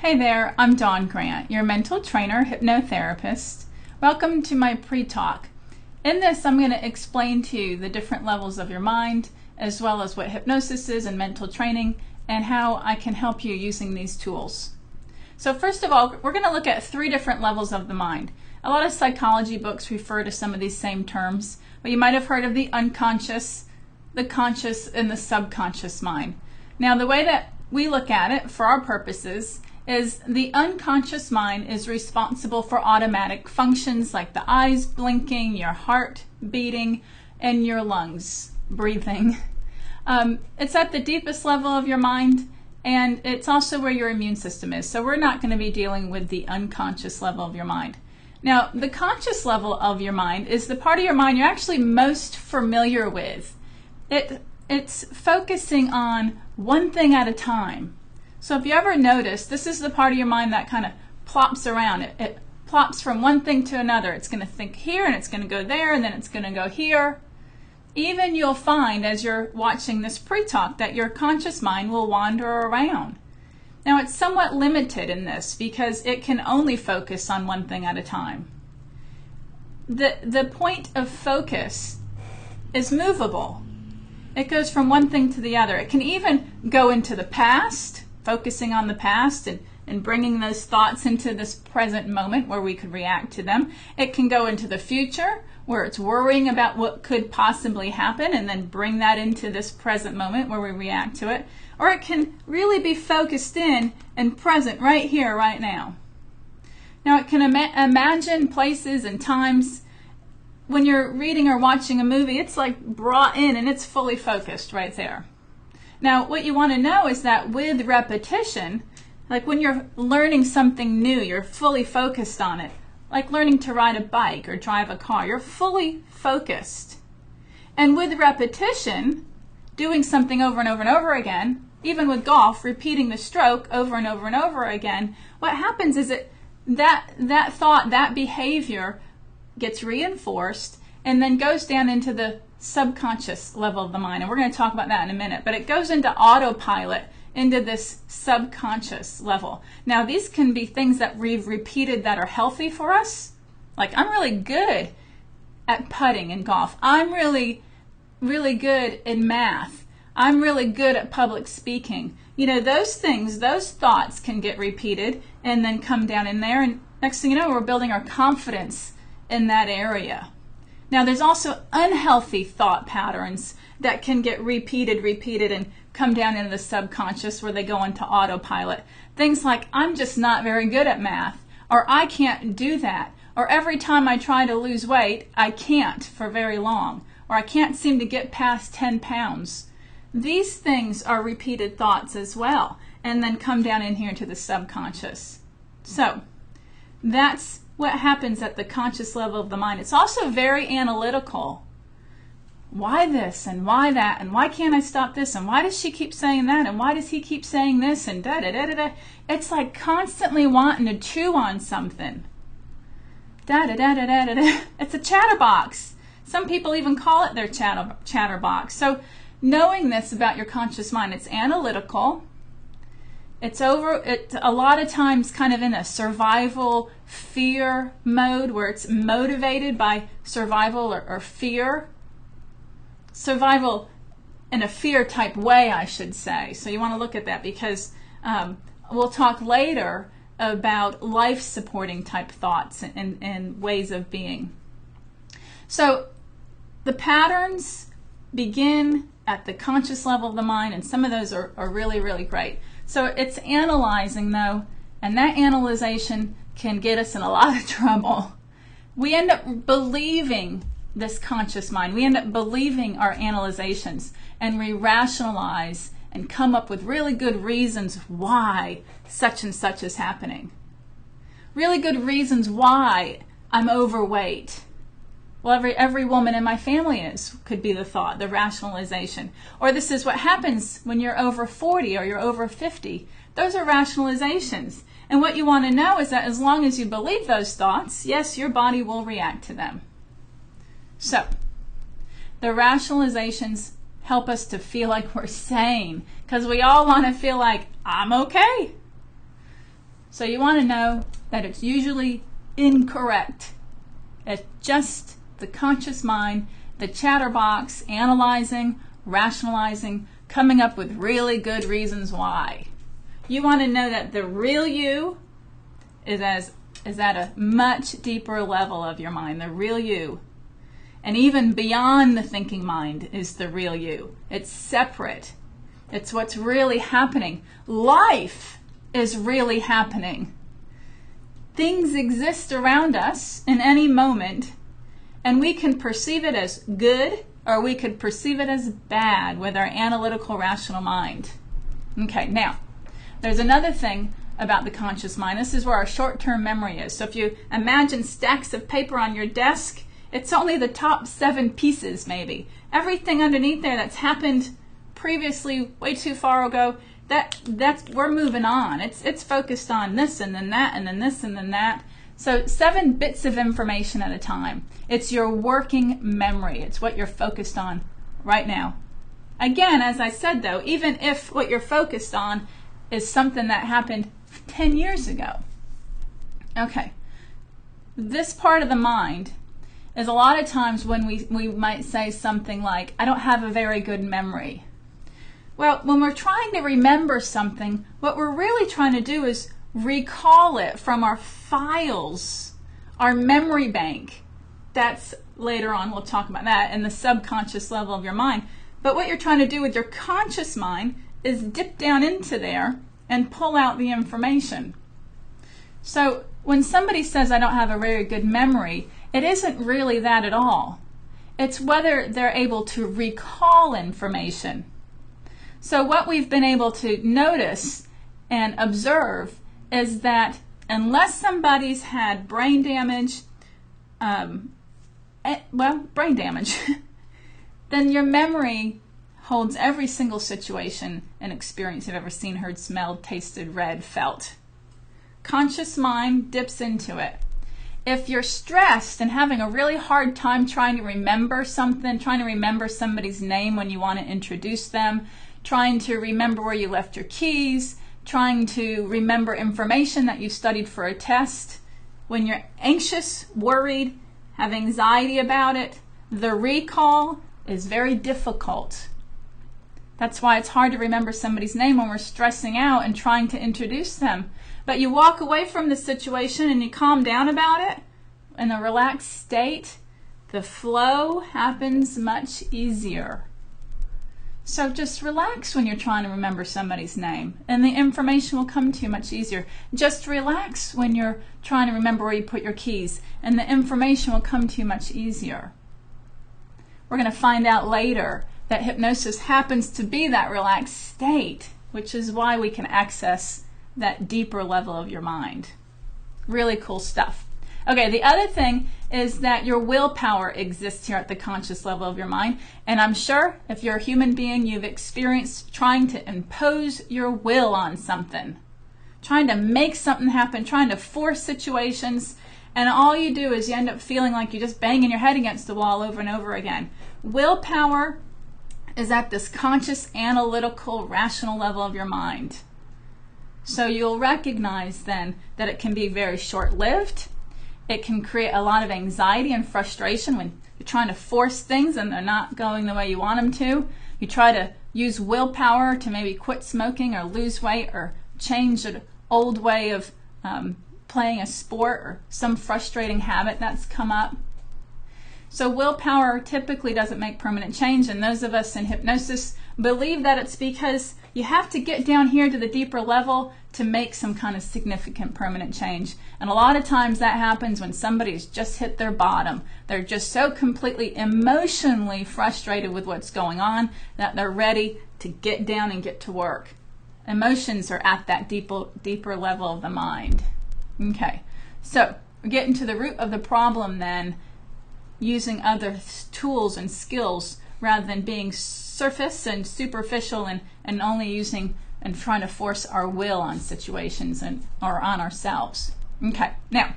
Hey there, I'm Dawn Grant, your mental trainer, hypnotherapist. Welcome to my pre-talk. In this, I'm going to explain to you the different levels of your mind, as well as what hypnosis is and mental training, and how I can help you using these tools. So first of all, we're going to look at 3 different levels of the mind. A lot of psychology books refer to some of these same terms, but you might have heard of the unconscious, the conscious, and the subconscious mind. Now, the way that we look at it for our purposes is the unconscious mind is responsible for automatic functions like the eyes blinking, your heart beating, and your lungs breathing. It's at the deepest level of your mind, and it's also where your immune system is. So we're not going to be dealing with the unconscious level of your mind. Now, the conscious level of your mind is the part of your mind you're actually most familiar with. It's focusing on one thing at a time. So if you ever notice, this is the part of your mind that kind of plops around. It plops from one thing to another. It's going to think here, and it's going to go there, and then it's going to go here. Even you'll find as you're watching this pre-talk that your conscious mind will wander around. Now, it's somewhat limited in this because it can only focus on one thing at a time. The point of focus is movable. It goes from one thing to the other. It can even go into the past, focusing on the past and bringing those thoughts into this present moment where we could react to them. It can go into the future where it's worrying about what could possibly happen and then bring that into this present moment where we react to it. Or it can really be focused in and present right here, right now. Now it can imagine places and times. When you're reading or watching a movie, it's like brought in and it's fully focused right there. Now, what you want to know is that with repetition, like when you're learning something new, you're fully focused on it. Like learning to ride a bike or drive a car, you're fully focused. And with repetition, doing something over and over and over again, even with golf, repeating the stroke over and over and over again, what happens is that thought, that behavior gets reinforced and then goes down into the subconscious level of the mind, and we're going to talk about that in a minute, but it goes into autopilot into this subconscious level. Now, these can be things that we've repeated that are healthy for us. Like, I'm really good at putting in golf. I'm really good in math. I'm really good at public speaking. You know, those things, those thoughts can get repeated and then come down in there, and next thing you know, we're building our confidence in that area. Now, there's also unhealthy thought patterns that can get repeated and come down into the subconscious where they go into autopilot. Things like, I'm just not very good at math, or I can't do that, or every time I try to lose weight, I can't for very long, or I can't seem to get past 10 pounds. These things are repeated thoughts as well, and then come down in here to the subconscious. So, that's what happens at the conscious level of the mind. It's also very analytical. Why this and why that, and why can't I stop this, and why does she keep saying that, and why does he keep saying this, and da-da-da-da-da. It's like constantly wanting to chew on something. Da-da-da-da-da-da. It's a chatterbox. Some people even call it their chatterbox. So knowing this about your conscious mind, it's analytical. It's a lot of times kind of in a survival fear mode where it's motivated by survival or fear. Survival in a fear type way, I should say. So you want to look at that because we'll talk later about life supporting type thoughts and ways of being. So the patterns begin at the conscious level of the mind, and some of those are really, really great. So it's analyzing, though, and that analyzation can get us in a lot of trouble. We end up believing this conscious mind. We end up believing our analyzations, and we rationalize and come up with really good reasons why such and such is happening. Really good reasons why I'm overweight. Well, every woman in my family could be the thought, the rationalization. Or this is what happens when you're over 40 or you're over 50. Those are rationalizations. And what you want to know is that as long as you believe those thoughts, yes, your body will react to them. So, the rationalizations help us to feel like we're sane, because we all want to feel like, I'm okay. So you want to know that it's usually incorrect. It's just the conscious mind, the chatterbox, analyzing, rationalizing, coming up with really good reasons why. You want to know that the real you is at a much deeper level of your mind, the real you. And even beyond the thinking mind is the real you. It's separate. It's what's really happening. Life is really happening. Things exist around us in any moment, and we can perceive it as good or we could perceive it as bad with our analytical, rational mind. Okay, now, there's another thing about the conscious mind. This is where our short-term memory is. So if you imagine stacks of paper on your desk, it's only the top 7 pieces maybe. Everything underneath there that's happened previously way too far ago, that's we're moving on. It's focused on this and then that and then this and then that. So 7 bits of information at a time. It's your working memory. It's what you're focused on right now. Again, as I said though, even if what you're focused on is something that happened 10 years ago. Okay. This part of the mind is a lot of times when we might say something like, I don't have a very good memory. Well, when we're trying to remember something, what we're really trying to do is recall it from our files, our memory bank. That's later on, we'll talk about that in the subconscious level of your mind. But what you're trying to do with your conscious mind is dip down into there and pull out the information. So when somebody says, I don't have a very good memory, it isn't really that at all. It's whether they're able to recall information. So what we've been able to notice and observe is that unless somebody's had brain damage, brain damage, then your memory holds every single situation and experience you've ever seen, heard, smelled, tasted, read, felt. Conscious mind dips into it. If you're stressed and having a really hard time trying to remember something, trying to remember somebody's name when you want to introduce them, trying to remember where you left your keys, trying to remember information that you studied for a test, when you're anxious, worried, have anxiety about it, the recall is very difficult. That's why it's hard to remember somebody's name when we're stressing out and trying to introduce them. But you walk away from the situation and you calm down about it in a relaxed state, the flow happens much easier. So just relax when you're trying to remember somebody's name and the information will come to you much easier. Just relax when you're trying to remember where you put your keys and the information will come to you much easier. We're going to find out later that hypnosis happens to be that relaxed state, which is why we can access that deeper level of your mind. Really cool stuff. Okay, the other thing is that your willpower exists here at the conscious level of your mind. And I'm sure if you're a human being, you've experienced trying to impose your will on something, trying to make something happen, trying to force situations. And all you do is you end up feeling like you're just banging your head against the wall over and over again. Willpower is at this conscious, analytical, rational level of your mind. So you'll recognize then that it can be very short-lived. It can create a lot of anxiety and frustration when you're trying to force things and they're not going the way you want them to. You try to use willpower to maybe quit smoking or lose weight or change an old way of playing a sport or some frustrating habit that's come up. So willpower typically doesn't make permanent change, and those of us in hypnosis believe that it's because you have to get down here to the deeper level to make some kind of significant permanent change. And a lot of times that happens when somebody's just hit their bottom. They're just so completely emotionally frustrated with what's going on that they're ready to get down and get to work. Emotions are at that deeper level of the mind. Okay, so we're getting to the root of the problem then, using other tools and skills rather than being surface and superficial and only using and trying to force our will on situations or on ourselves. Okay, now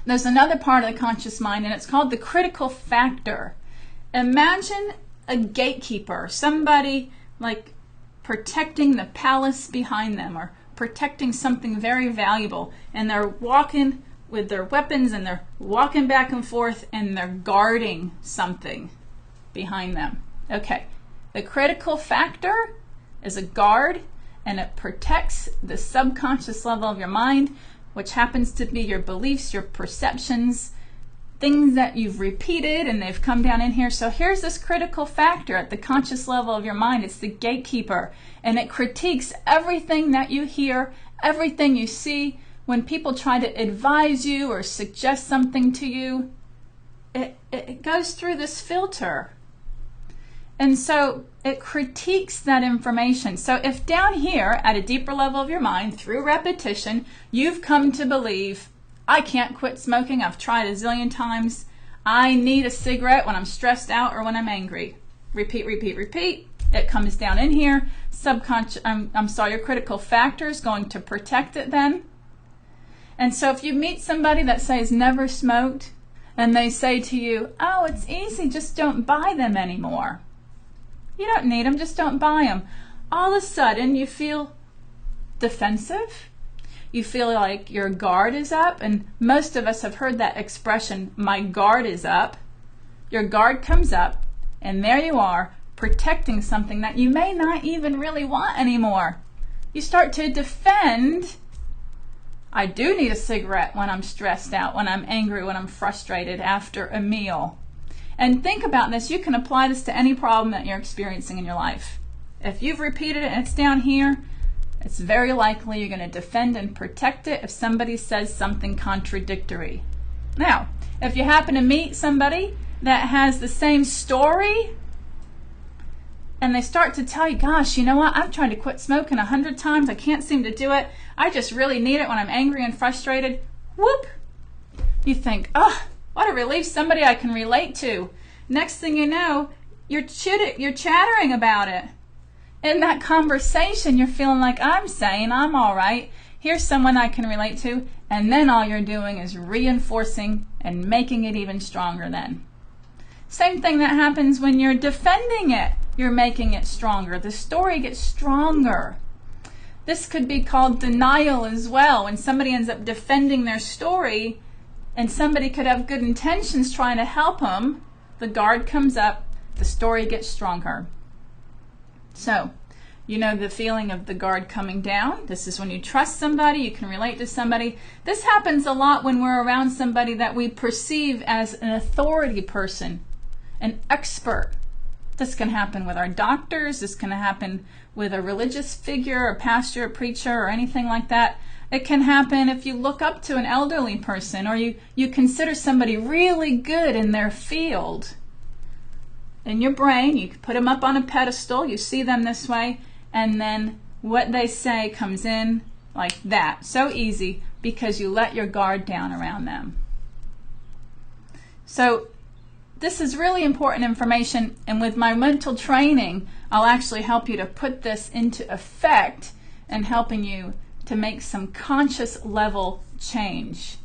there's another part of the conscious mind and it's called the critical factor. Imagine a gatekeeper, somebody like protecting the palace behind them or protecting something very valuable, and they're walking with their weapons and they're walking back and forth and they're guarding something behind them. Okay, the critical factor is a guard, and it protects the subconscious level of your mind, which happens to be your beliefs, your perceptions, things that you've repeated and they've come down in here. So here's this critical factor at the conscious level of your mind. It's the gatekeeper, and it critiques everything that you hear, everything you see. When people try to advise you or suggest something to you, it goes through this filter. And so it critiques that information. So if down here at a deeper level of your mind, through repetition, you've come to believe, I can't quit smoking, I've tried a zillion times, I need a cigarette when I'm stressed out or when I'm angry. Repeat, repeat, repeat. It comes down in here. Subconscious, your critical factor is going to protect it then. And so if you meet somebody that says never smoked, and they say to you, oh, it's easy, just don't buy them anymore. You don't need them, just don't buy them. All of a sudden you feel defensive. You feel like your guard is up, and most of us have heard that expression, my guard is up. Your guard comes up, and there you are, protecting something that you may not even really want anymore. You start to defend, I do need a cigarette when I'm stressed out, when I'm angry, when I'm frustrated after a meal. And think about this, you can apply this to any problem that you're experiencing in your life. If you've repeated it and it's down here, it's very likely you're going to defend and protect it if somebody says something contradictory. Now, if you happen to meet somebody that has the same story, and they start to tell you, gosh, you know what, I've tried to quit smoking 100 times, I can't seem to do it, I just really need it when I'm angry and frustrated, whoop, you think, oh, what a relief, somebody I can relate to. Next thing you know, you're chattering about it. In that conversation, you're feeling like I'm saying I'm all right. Here's someone I can relate to. And then all you're doing is reinforcing and making it even stronger then. Same thing that happens when you're defending it. You're making it stronger. The story gets stronger. This could be called denial as well. When somebody ends up defending their story, and somebody could have good intentions trying to help them, the guard comes up, the story gets stronger. So, you know the feeling of the guard coming down. This is when you trust somebody, you can relate to somebody. This happens a lot when we're around somebody that we perceive as an authority person, an expert. This can happen with our doctors, this can happen with a religious figure, a pastor, a preacher, or anything like that. It can happen if you look up to an elderly person, or you consider somebody really good in their field. In your brain, you put them up on a pedestal, you see them this way, and then what they say comes in like that. So easy, because you let your guard down around them. So this is really important information, and with my mental training, I'll actually help you to put this into effect and helping you to make some conscious level change.